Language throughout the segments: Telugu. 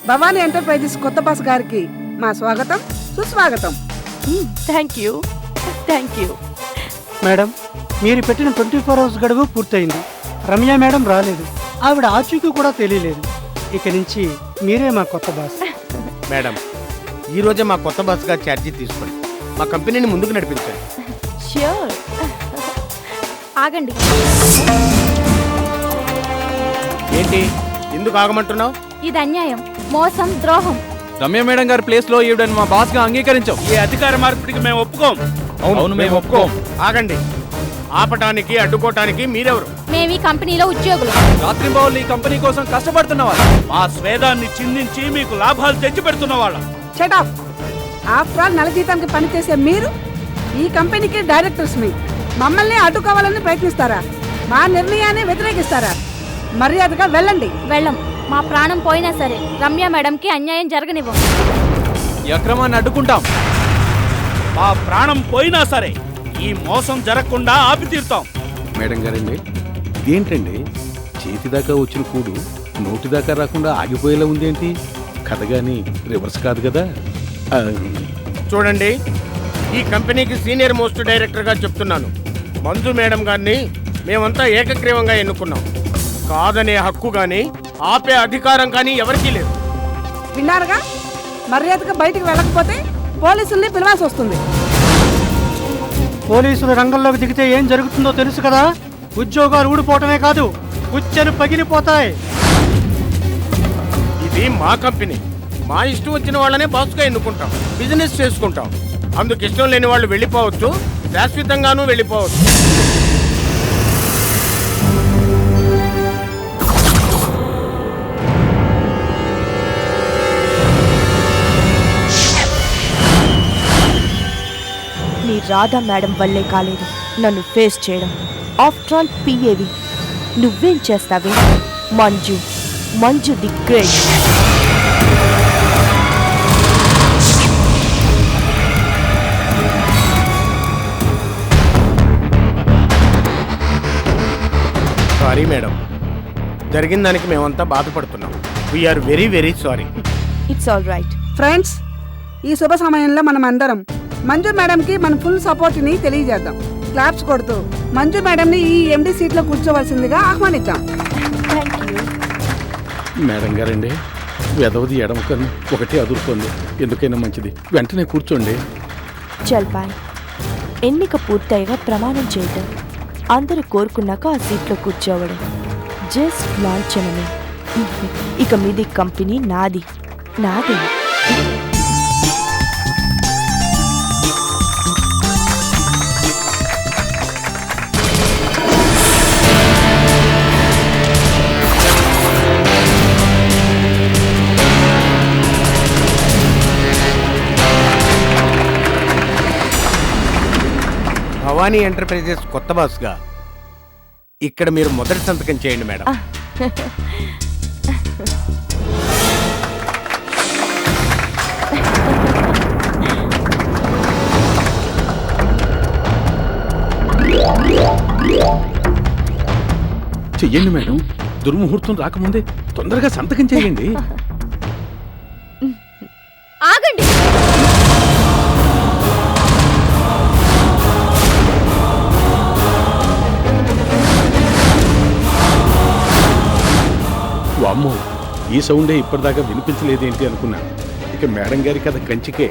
భవానీ ఎంటర్ప్రైజెస్ కొత్త బాస్ గారికి మా స్వాగతం సుస్వాగతం. Thank you. మేడం, మీరు పెట్టిన 24 అవర్స్ గడువు పూర్తయింది. రమ్య మేడం రాలేదు. ఆవిడ ఆచూకీ కూడా తెలియలేదు. ఇక నుంచి మీరే మా కొత్త బాస్. మేడం, ఈ రోజే మా కొత్త బాస్ గా ఛార్జీ తీసుకోండి. మా కంపెనీని ముందుకు నడిపించండి. ష్యూర్. ఆగండి. ఏంటి ఎందుకు ఆగమంటున్నావు? ఇది అన్యాయం, మోసం, ద్రోహం. రమ్య మేడం గారి ప్లేస్ లో ఈవిడని మా బాస్ గా అంగీకరించాం. ఈ అధికార మార్పిడికి మేము ఒప్పుకోం. అవును, మేము ఒప్పుకోం. ఆగండి. ఆపటానికి అడ్డుకోవటానికి మీరెవరు? మేము ఈ కంపెనీలో ఉద్యోగులు. రాత్రింబవళ్ళు ఈ కంపెనీ కోసం కష్టపడుతున్న వాళ్ళు. మా స్వేదాన్ని చిందించి మీకు లాభాలు తెచ్చి పెడుతున్న వాళ్ళం. Shut up. ఆఫ్టర్ ఆల్ నెల జీతానికి పనిచేసే మీరు ఈ కంపెనీకి డైరెక్టర్స్ మీ మమ్మల్ని అడ్డుకోవాలని ప్రయత్నిస్తారా? మా నిర్ణయాన్ని వ్యతిరేకిస్తారా? మర్యాదగా వెళ్ళండి. వెళ్ళం. మా ప్రాణం పోయినా సరే రమ్య మేడంకి అన్యాయం జరగనివ్వం. ఈ అక్రమాన్ని అడ్డుకుంటాం. మా ప్రాణం పోయినా సరే ఈ మోసం జరగకుండా ఆపి తీరుతాం. మేడం గారండి, ఇదేంటండి చేతి దాకా వచ్చిన కూడు నోటి దాకా రాకుండా ఆగిపోయేలా ఉందేంటి? కథ గాని రివర్స్ కాదు కదా? చూడండి, ఈ కంపెనీకి సీనియర్ మోస్ట్ డైరెక్టర్ గా చెప్తున్నాను. మంజు మేడం గారిని మేమంతా ఏకగ్రీవంగా ఎన్నుకున్నాం. కాదనే హక్కు గాని ఆపే అధికారం కానీ ఎవరికీ లేదు. విన్నారుగా? మర్యాదగా బయటికి వెళ్ళకపోతే పోలీసుల్ని పిలవాల్సి వస్తుంది. పోలీసులు రంగంలోకి దిగితే ఏం జరుగుతుందో తెలుసు కదా? ఉద్యోగాలు ఊడిపోవటమే కాదు, ఉచ్చెలు పగిలిపోతాయి. ఇది మా కంపెనీ. మా ఇష్టం వచ్చిన వాళ్ళనే బాస్గా ఎన్నుకుంటాం, బిజినెస్ చేసుకుంటాం. అందుకు ఇష్టం లేని వాళ్ళు వెళ్ళిపోవచ్చు, శాశ్వతంగానూ వెళ్ళిపోవచ్చు. నీ రాధా మేడం వల్లే కాలేదు నన్ను ఫేస్ చేయడం. After all PAV. నువ్వేం చేస్తావే? Manju the great. Sorry madam, జరిగిన దానికి మేమంతా బాధపడుతున్నాం. We are very very sorry. It's all right. Friends, ఈ శుభ సమయంలో మనం అందరం మంజు మేడంకి మన ఫుల్ సపోర్ట్ని తెలియజేద్దాం. క్లాప్స్ కొడుతూ మంజు మేడంని ఈ ఎండి సీట్లో కూర్చోవలసిందిగా ఆహ్వానిద్దాం. Thank you. మేడం గారండి, వెదవది ఎడమ కన్ను ఒకటి అదురుతోంది. ఎందుకైనా మంచిది వెంటనే కూర్చోండి. చల్ బాయ్. ఎన్నిక పూర్తయిగా ప్రమాణం చేయటం, అందరూ కోరుకున్నాక ఆ సీట్లో కూర్చోవడం, జస్ట్ లాంఛనమే. ఇక మీది కంపెనీ నాది. భవానీ ఎంటర్ప్రైజెస్ కొత్త బాస్గా ఇక్కడ మీరు మొదటి సంతకం చేయండి మేడం. చెయ్యండి మేడం, దుర్ముహూర్తం రాకముందే తొందరగా సంతకం చేయండి. ఆగండి. వామ్మో, ఈ సౌండే ఇప్పటిదాకా వినిపించలేదేంటి అనుకున్నాను. ఇక మేడం గారి కథ కంచికే.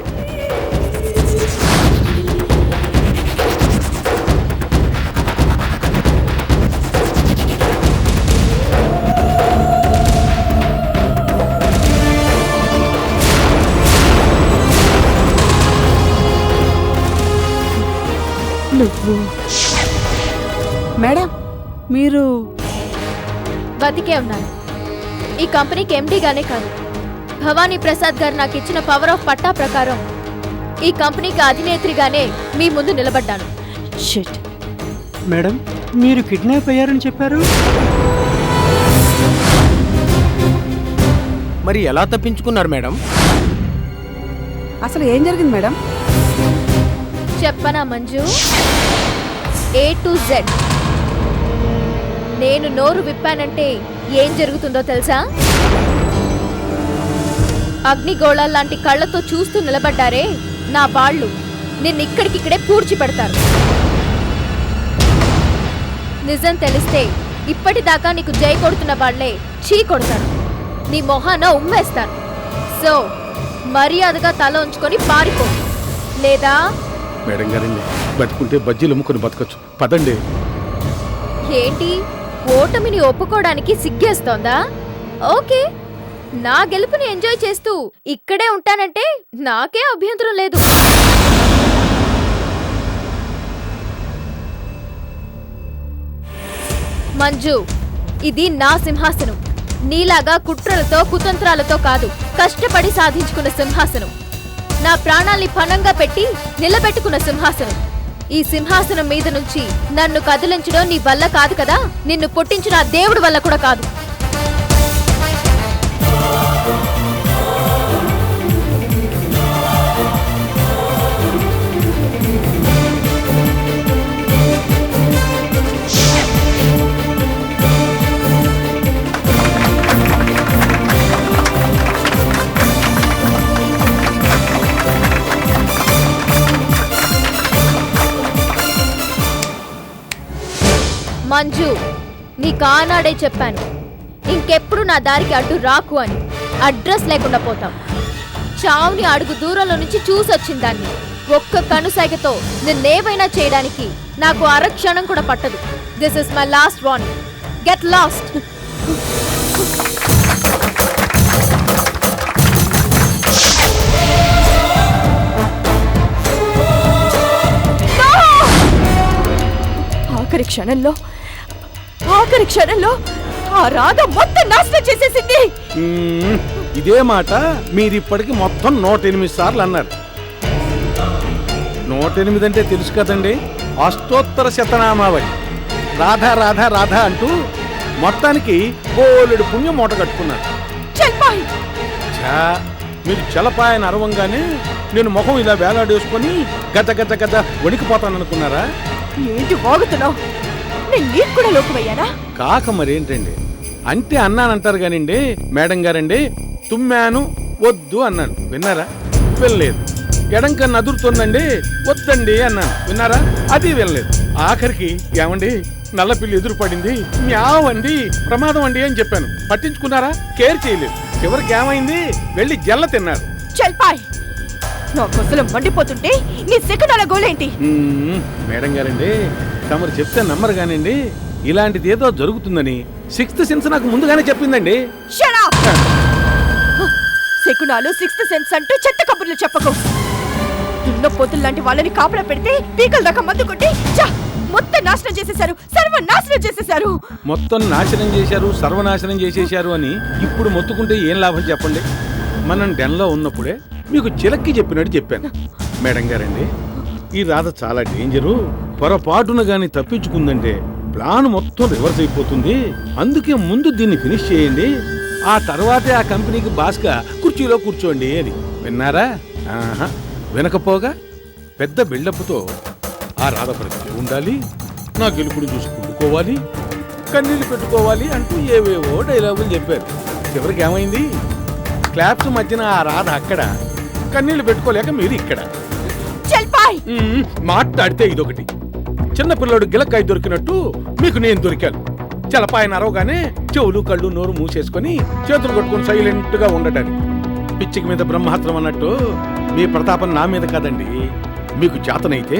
నువ్వు మేడం, మీరు బతికే ఉన్నాను. ఈ కంపెనీకి ఎండీగానే కాదు, భవానీ ప్రసాద్ గారు నాకు ఇచ్చిన పవర్ ఆఫ్ పట్టా ప్రకారం ఈ కంపెనీకి అధినేత్రిగానే మీ ముందు నిలబడ్డాను. షిట్. మేడం, మీరు కిడ్నాప్ అయ్యారని చెప్పారు. మరి ఎలా తప్పించుకున్నారు మేడం? అసలు ఏం జరిగింది మేడం? చెప్పనా మంజు? A to Z. నేను నోరు విప్పానంటే ఏం జరుగుతుందో తెలుసా? అగ్నిగోళాల లాంటి కళ్ళతో చూస్తూ నిలబడ్డారే నా వాళ్ళు నిన్నిక్కడికిక్కడే పూడ్చి పెడతారు. నిజం తెలిస్తే ఇప్పటిదాకా నీకు జై కొడుతున్న వాళ్లే చీ కొడతారు, నీ మొహాన ఉమ్మేస్తారు. సో మర్యాదగా తల ఉంచుకొని పారిపో, లేదా మేడం గారండి, బతుకుంటే బజ్జీలు అమ్ముకుని బతకచ్చు, పదండి. ఏంటి ఓటమిని ఒప్పుకోవడానికి సిగ్గేస్తోందా? ఓకే, నా గెలుపుని ఎంజాయ్ చేస్తూ ఇక్కడే ఉంటానంటే నాకే అభ్యంతరం లేదు. మంజు, ఇది నా సింహాసనం. నీలాగా కుట్రలతో కుతంత్రాలతో కాదు, కష్టపడి సాధించుకున్న సింహాసనం. నా ప్రాణాల్ని పణంగా పెట్టి నిలబెట్టుకున్న సింహాసనం. ఈ సింహాసనం మీద నుంచి నన్ను కదిలించడం నీ వల్ల కాదు కదా, నిన్ను పుట్టించిన ఆ దేవుడి వల్ల కూడా కాదు. మంజు, నీకు ఆనాడే చెప్పాను, ఇంకెప్పుడు నా దారికి అడ్డు రాకు అని. అడ్రస్ లేకుండా పోతాం. చావుని అడుగు దూరంలో నుంచి చూసొచ్చిందాన్ని. ఒక్క కనుసైగతో నిన్నేవైనా చేయడానికి నాకు అరక్షణం కూడా పట్టదు. This is my last warning. Get lost. ఆఖరి క్షణంలో ఆ రాధ మొత్తం నాశనం చేసేసింది. ఇదే మాట మీరిప్పటికి మొత్తం 108 సార్లు అన్నారు. 108 అంటే తెలుసు కదండి, అష్టోత్తర శతనామావళి. రాధా రాధా రాధా అంటూ మొత్తానికి బోలెడు పుణ్యం మూట కట్టుకున్నారు. మీరు చలపాయని అరవంగానే నేను ముఖం ఇలా వేలాడేసుకొని గత గత గత వణికిపోతాననుకున్నారా? ఏంటి వాగుతున్నావు? నేను నీకు కూడా లోకమయ్యానా? కాక మరేంటండి, అంటే అన్నానంటారు కానివ్వండి. మేడం గారండి, తుమ్మాను వద్దు అన్నాను, విన్నారా? వినలేదు. ఎడంకన్నా అదురుతుందండి, వద్దండి అన్నాను, విన్నారా? అది వినలేదు. ఆఖరికి ఏమండి నల్లపిల్లి ఎదురుపడింది, మ్యావండి ప్రమాదం అండి అని చెప్పాను, పట్టించుకున్నారా? కేర్ చేయలేదు. చివరికి ఏమైంది? వెళ్ళి జల్ల తిన్నారు. చల్పాయ్, నా కొసలు మండిపోతుంటే నీ సెకండ్ గోలేంటి? మేడం గారండి, తమరు చెప్తే నమ్మరు కానివ్వండి, ఇలాంటిది ఏదో జరుగుతుందని 6th సెన్స్ నాకు ముందుగానే చెప్పిందండి. శకునాలు 6th సెన్స్ అంటూ చెత్త కబుర్లు చెప్పకు. దున్నపోతులు లాంటి వాళ్ళని కాపలా పెడితే పీకల దాకా మందు కొట్టి మొత్తం నాశనం చేసేశారు, సర్వనాశనం చేసేశారు. మొత్తం నాశనం చేశారు, సర్వనాశనం చేసేశారు అని ఇప్పుడు మొత్తుకుంటే ఏం లాభం చెప్పండి? మనం డెన్లో ఉన్నప్పుడే మీకు చిలక్కి చెప్పినట్టు చెప్పాను. మేడం గారండి, ఈ రాధ చాలా డేంజరు. పొరపాటున గాని తప్పించుకుందంటే ప్లాన్ మొత్తం రివర్స్ అయిపోతుంది. అందుకే ముందు దీన్ని ఫినిష్ చేయండి, ఆ తర్వాతే ఆ కంపెనీకి బాస్గా కుర్చీలో కూర్చోండి అని. విన్నారా? వినకపోగా పెద్ద బిల్డప్తో ఆ రాధ పరిస్థితి ఉండాలి, నా గెలుపుని చూసి కుట్టుకోవాలి, కన్నీళ్ళు పెట్టుకోవాలి అంటూ ఏవేవో డైలాగులు చెప్పారు. చివరికి ఏమైంది? క్లాప్స్ మధ్యన ఆ రాధ అక్కడ, కన్నీళ్లు పెట్టుకోలేక మీరు ఇక్కడ. మాట్లాడితే ఇదొకటి. చిన్నపిల్లడు గిలక్కాయ దొరికినట్టు మీకు నేను దొరికాను. చలపాయన అరవగానే చెవులు కళ్ళు నోరు మూసేసుకొని చేతులు కొట్టుకుని సైలెంట్ గా ఉండటానికి. పిచ్చికి మీద బ్రహ్మాస్త్రం అన్నట్టు మీ ప్రతాపం నా మీద కాదండి. మీకు చేతనైతే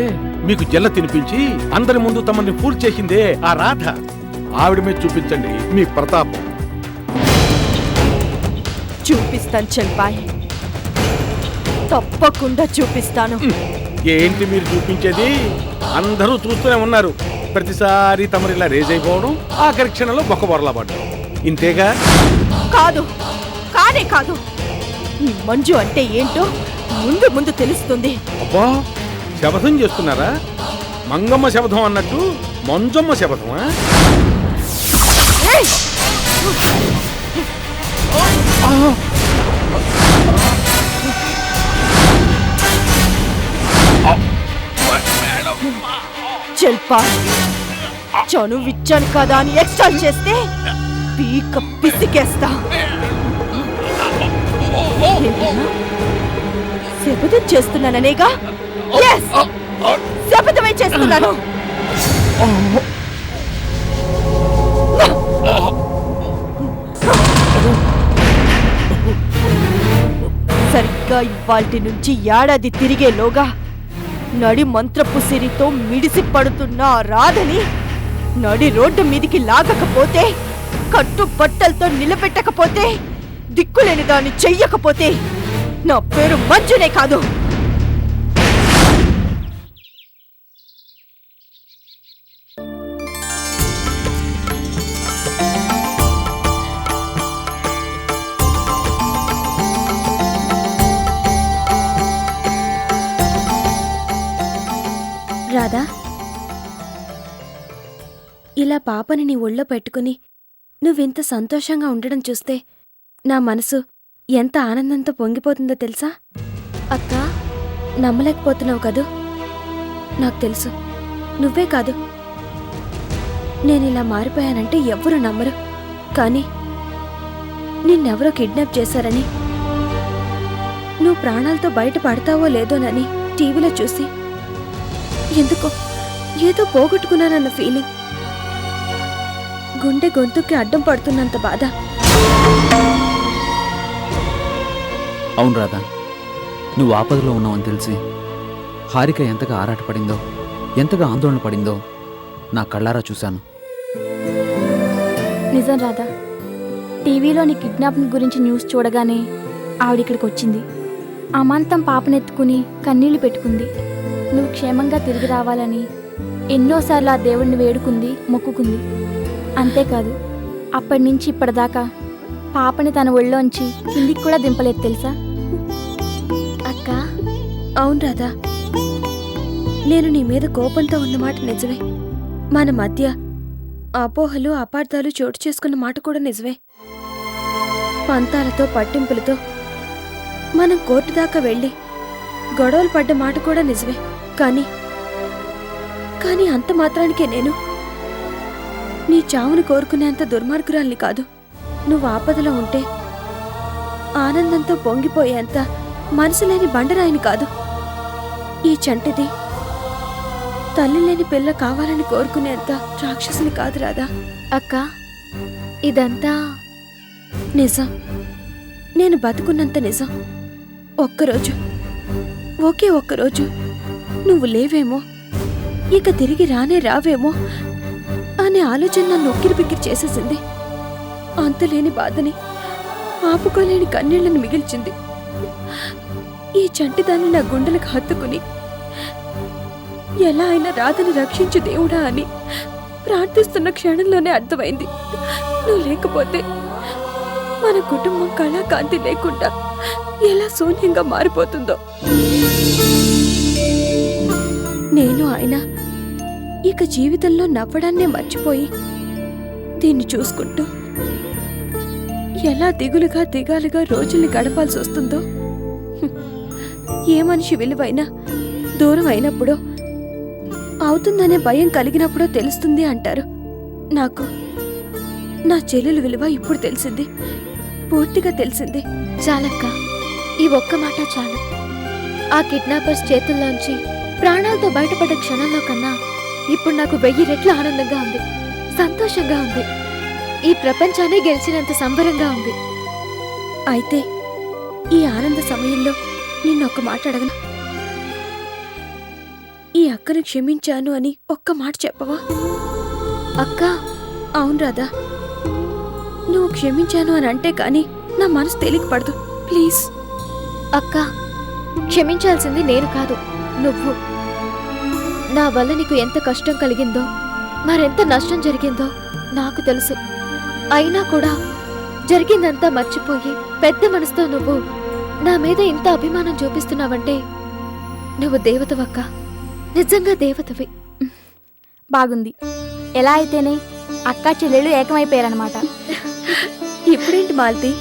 మీకు జల్ల తినిపించి అందరి ముందు తమని ఫూల్ చేసిందే ఆ రాధ, ఆవిడ మీద చూపించండి మీ ప్రతాపం. చూపిస్తాను చల్పాయ్, తప్పకుండా చూపిస్తాను. ఏంటి మీరు చూపించేది? అందరూ చూస్తూనే ఉన్నారు. ప్రతిసారి తమరు ఇలా రేజ్ అయిపోవడం, ఆఖరి క్షణంలో బొక్కబొరలా పడ్డం, ఇంతేగా? కాదు, కానే కాదు. ఈ మంజు అంటే ఏంటో ముందు ముందు తెలుస్తుంది. అబ్బా, శపథం చేస్తున్నారా? మంగమ్మ శపథం అన్నట్టు మంజమ్మ శపథమా? చల్పా, చనువిచ్చాను కదా అని ఎక్స్ట్రా చేస్తే పీక పిసికేస్తా. ఏంటన్నా? శపథం చేస్తున్నాననేగా? Yes! శపథమే చేస్తున్నాను. సరిగ్గా ఇవాల్టి నుంచి ఏడాది తిరిగేలోగా నడి మంత్రపు సిరితో మిడిసి పడుతున్న ఆ రాధని నడి రోడ్డు మీదికి లాగకపోతే, కట్టుబట్టలతో నిలబెట్టకపోతే, దిక్కులేని దాన్ని చెయ్యకపోతే నా పేరు మంజునే కాదు. రాధా, ఇలా పాపని నీ ఒళ్ళో పెట్టుకుని నువ్వింత సంతోషంగా ఉండడం చూస్తే నా మనసు ఎంత ఆనందంతో పొంగిపోతుందో తెలుసా? అక్క, నమ్మలేకపోతున్నావు కదూ? నాకు తెలుసు, నువ్వే కాదు, నేనిలా మారిపోయానంటే ఎవ్వరూ నమ్మరు. కానీ నిన్నెవరో కిడ్నాప్ చేశారని, నువ్వు ప్రాణాలతో బయట పడతావో లేదోనని టీవీలో చూసి ఎందుకో ఏదో పోగొట్టుకున్నానన్న ఫీలింగ్, గుండె గొంతుకి అడ్డం పడుతున్నంత బాధ. అవును రాధా, నువ్వు ఆపదలో ఉన్నావని తెలిసి హారిక ఎంతగా ఆరాటపడిందో, ఎంతగా ఆందోళన పడిందో నా కళ్ళారా చూశాను. నిజం రాధా, టీవీలో నీ కిడ్నాపింగ్ గురించి న్యూస్ చూడగానే ఆవిడిక్కడికి వచ్చింది. అమాంతం పాపనెత్తుకుని కన్నీళ్లు పెట్టుకుంది. నువ్వు క్షేమంగా తిరిగి రావాలని ఎన్నోసార్లు ఆ దేవుడిని వేడుకుంది, మొక్కుకుంది. అంతేకాదు, అప్పటి నుంచి ఇప్పటిదాకా పాపని తన ఒళ్ళోంచి కిందికి కూడా దింపలేదు తెలుసా? అక్క, అవును రాధా, నేను నీ మీద కోపంతో ఉన్నమాట నిజమే. మన మధ్య అపోహలు, అపార్థాలు చోటు చేసుకున్న మాట కూడా నిజమే. పంతాలతో, పట్టింపులతో మనం కోర్టు దాకా వెళ్ళి గొడవలు పడ్డ మాట కూడా నిజమే. కానీ అంత మాత్రానికే నేను నీ చావును కోరుకునేంత దుర్మార్గురాల్ని కాదు. నువ్వు ఆపదలో ఉంటే ఆనందంతో పొంగిపోయేంత మనసులేని బండరాయిని కాదు. ఈ చంటిది తల్లి లేని పిల్ల కావాలని కోరుకునేంత రాక్షసుని కాదు రాదా. అక్క, ఇదంతా నిజం. నేను బతుకున్నంత నిజం. ఒక్కరోజు, ఒకే ఒక్కరోజు నువ్వు లేవేమో, ఇక తిరిగి రానే రావేమో అనే ఆలోచన నన్ను ఉక్కిరిబిక్కిరి చేసేసింది. అంతులేని బాధని, ఆపుకోలేని కన్నీళ్లను మిగిల్చింది. ఈ చంటిదాన్ని నా గుండెలకు హత్తుకుని ఎలా అయినా రాధని రక్షించు దేవుడా అని ప్రార్థిస్తున్న క్షణంలోనే అర్థమైంది, నువ్వు లేకపోతే మన కుటుంబం కళాకాంతి లేకుండా ఎలా శూన్యంగా మారిపోతుందో. నేను ఆయన ఇక జీవితంలో నవ్వడాన్నే మర్చిపోయి దీన్ని చూసుకుంటూ ఎలా దిగులుగా దిగాలుగా రోజుల్ని గడపాల్సి వస్తుందో. ఏ మనిషి విలువైనా దూరం అయినప్పుడో, అవుతుందనే భయం కలిగినప్పుడో తెలుస్తుంది అంటారు. నాకు నా చెల్లెల విలువ ఇప్పుడు తెలిసింది, పూర్తిగా తెలిసింది. చాలక్క, ఈ ఒక్క మాట చాలు. ఆ కిడ్నాపర్స్ చేతుల్లోంచి ప్రాణాలతో బయటపడ్డ క్షణంలో కన్నా ఇప్పుడు నాకు 1000 రెట్లు ఆనందంగా ఉంది, సంతోషంగా ఉంది. ఈ ప్రపంచాన్ని గెలిచినంత సంబరంగా ఉంది. అయితే ఈ ఆనంద సమయంలో నిన్నొక్క మాట అడగను? ఈ అక్కను క్షమించాను అని ఒక్క మాట చెప్పవా? అక్క, అవును రాధా, నువ్వు క్షమించాను అని అంటే కానీ నా మనసు తేలికపడదు. ప్లీజ్. అక్క, క్షమించాల్సింది నేను కాదు, నువ్వు. నా వల్ల నీకు ఎంత కష్టం కలిగిందో, మరెంత నష్టం జరిగిందో నాకు తెలుసు. అయినా కూడా జరిగిందంతా మర్చిపోయి పెద్ద మనసుతో నువ్వు నా మీద ఇంత అభిమానం చూపిస్తున్నావంటే నువ్వు దేవతవక్క, నిజంగా దేవతవి. బాగుంది. ఎలా అయితేనే అక్క చెల్లెళ్ళు ఏకమైపోయారనమాట. ఇప్పుడేంటి మాల్తి,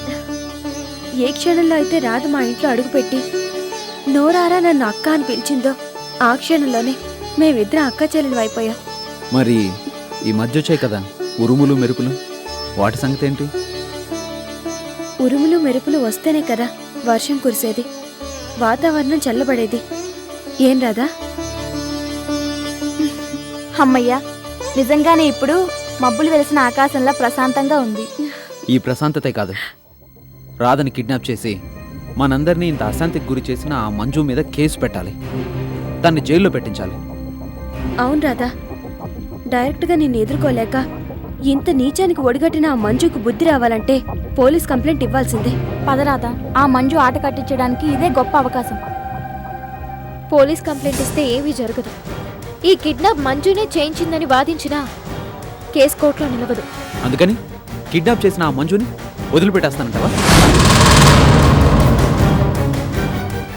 ఏ క్షణంలో అయితే రాధ మా ఇంట్లో అడుగుపెట్టి నోరారా నన్ను అక్క అని పిలిచిందో ఆ క్షణంలోనే మేమిద్దరం అక్క చెల్లెలు అయిపోయాం. మరి ఈ మధ్య వచ్చాయి కదా ఉరుములు మెరుపులు, వాటి సంగతి ఏంటి? ఉరుములు మెరుపులు వస్తేనే కదా వర్షం కురిసేది, వాతావరణం చల్లబడేది. ఏం రాదా? అమ్మయ్యా, నిజంగానే ఇప్పుడు మబ్బులు వెలిసిన ఆకాశంలా ప్రశాంతంగా ఉంది. ఈ ప్రశాంతతే కాదు, రాధని కిడ్నాప్ చేసి మనందరినీ ఇంత అశాంతికి గురి చేసిన ఆ మంజు మీద కేసు పెట్టాలి, దాన్ని జైల్లో పెట్టించాలి. అవును రాధా, డైరెక్ట్గా నిన్ను ఎదుర్కోలేక ఇంత నీచానికి ఒడిగట్టిన ఆ మంజుకు బుద్ధి రావాలంటే పోలీస్ కంప్లైంట్ ఇవ్వాల్సిందే. పదరాదా, ఆ మంజు ఆట కట్టించడానికి ఇదే గొప్ప అవకాశం. పోలీస్ కంప్లైంట్ ఇస్తే ఏమీ జరగదు. ఈ కిడ్నాప్ మంజునే చేయించిందని వాదించినా కేసు కోర్టులో నిలవదు. అందుకని కిడ్నాప్ చేసిన ఆ మంజుని వదిలిపెట్టేస్తానంటావా?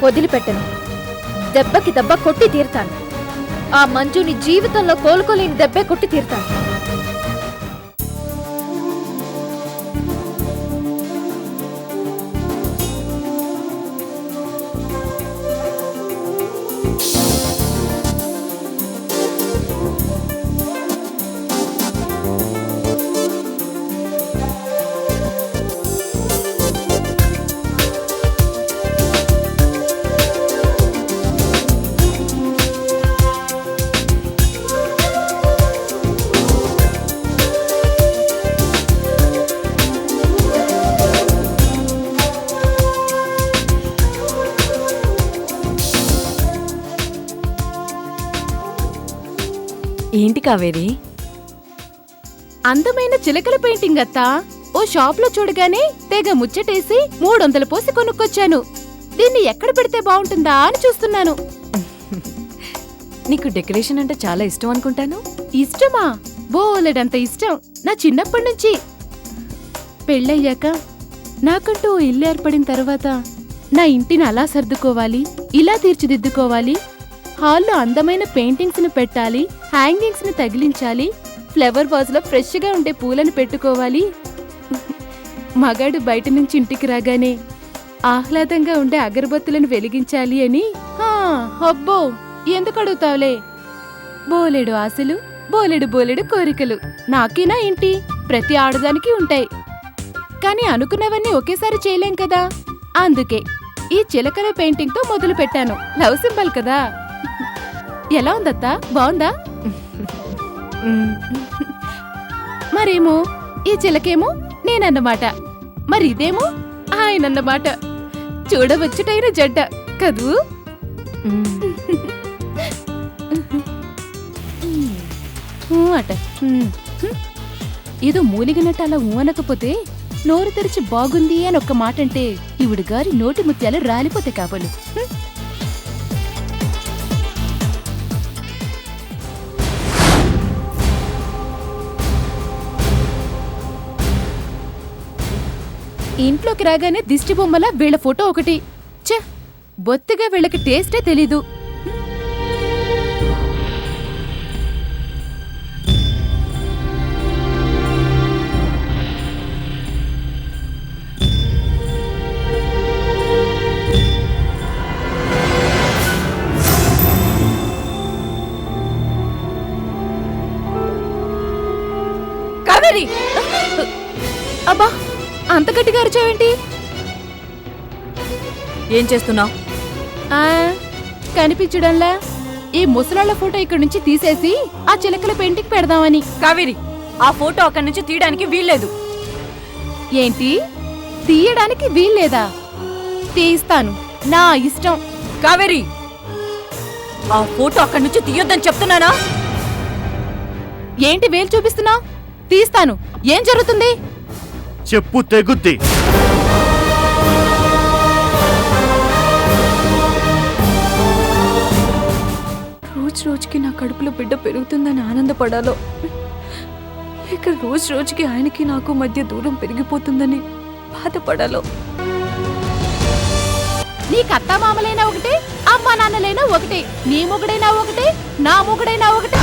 వదిలిపెట్టను. దెబ్బకి దెబ్బ కొట్టి తీరుతాను. ఆ మంజుని జీవితంలో కోలుకోలేని దెబ్బే కొట్టి తీరుతాను. ఏంటి కావేరి? అందమైన చిలకల పెయింటింగ్ అత్తా. ఓ షాప్లో చూడగానే తెగ ముచ్చటేసి 300 పోసి కొనుక్కొచ్చాను. దీన్ని ఎక్కడ పెడితే బాగుంటుందా అని చూస్తున్నాను. నీకు డెకరేషన్ అంటే చాలా ఇష్టం అనుకుంటాను. ఇష్టమా? బోలెడంత ఇష్టం నా చిన్నప్పటి నుంచి. పెళ్ళయ్యాక నాకంటూ ఓ ఇల్లు ఏర్పడిన తర్వాత నా ఇంటిని అలా సర్దుకోవాలి, ఇలా తీర్చిదిద్దుకోవాలి, హాల్లో అందమైన పెయింటింగ్స్ ని పెట్టాలి, హ్యాంగింగ్స్ ని తగిలించాలి, ఫ్లవర్ వాజ్ లో ఫ్రెష్ గా ఉండే పూలను పెట్టుకోవాలి. మగాడు బయట నుంచి ఇంటికి రాగానే ఆహ్లాదంగా ఉండే అగరబత్తులను వెలిగించాలి అని. అబ్బో, ఎందుకు అడుగుతావులే? బోలెడు ఆశలు, బోలెడు కోరికలు నాకేనా ఏంటి? ప్రతి ఆడదానికి ఉంటాయి. కానీ అనుకున్నవన్నీ ఒకేసారి చేయలేం కదా. అందుకే ఈ చిలకల పెయింటింగ్ తో మొదలు పెట్టాను. లవ్ సింబల్ కదా. ఎలా ఉందత్తా? బాగుందా? మరేమో ఈ చిలకేమో నేనన్నమాట, మరి ఇదేమో ఆయనన్నమాట. చూడవచ్చుటైన జడ్డ కదూ. అట ఏదో మూలిగినట్టు అలా ఊనకపోతే నోరు తెరిచి బాగుంది అని ఒక్క మాట అంటే ఇవిడు గారి నోటి ముత్యాలు రాలిపోతే కాబోలు. ఇంట్లోకి రాగానే దిష్టి బొమ్మల వీళ్ళ ఫోటో ఒకటి. ఛ, బొత్తిగా వీళ్ళకి టేస్టే తెలీదు. కావేరి, అబ్బా, అంత గట్టిగా అరిచావేంటి? ఏం చేస్తున్నావు? కనిపించడంలా ఈ ముసలాళ్ళ ఫోటో ఇక్కడి నుంచి తీసేసి ఆ చిలకల పెయింటింగ్ పెడదామని. కావేరి, ఆ ఫోటో అక్కడి నుంచి తీయడానికి వీల్లేదు. ఏంటి? తీయడానికి వీల్లేదా? తీస్తాను, నా ఇష్టం. కావేరి, ఆ ఫోటో అక్కడి నుంచి తీయొద్దని చెప్తున్నానా? ఏంటి వేలు చూపిస్తున్నావు? తీస్తాను. ఏం జరుగుతుంది? చెప్పు తెగుద్ది. రోజు రోజుకి నా కడుపులో బిడ్డ పెరుగుతుందని ఆనందపడాలో, లేక రోజు రోజుకి ఆయనకి నాకు మధ్య దూరం పెరిగిపోతుందని బాధపడాలో. నీకు అత్త మామలైనా ఒకటే, అమ్మా నాన్నలైనా ఒకటే, నీ మొగుడైనా ఒకటే, నా మొగుడైనా ఒకటే.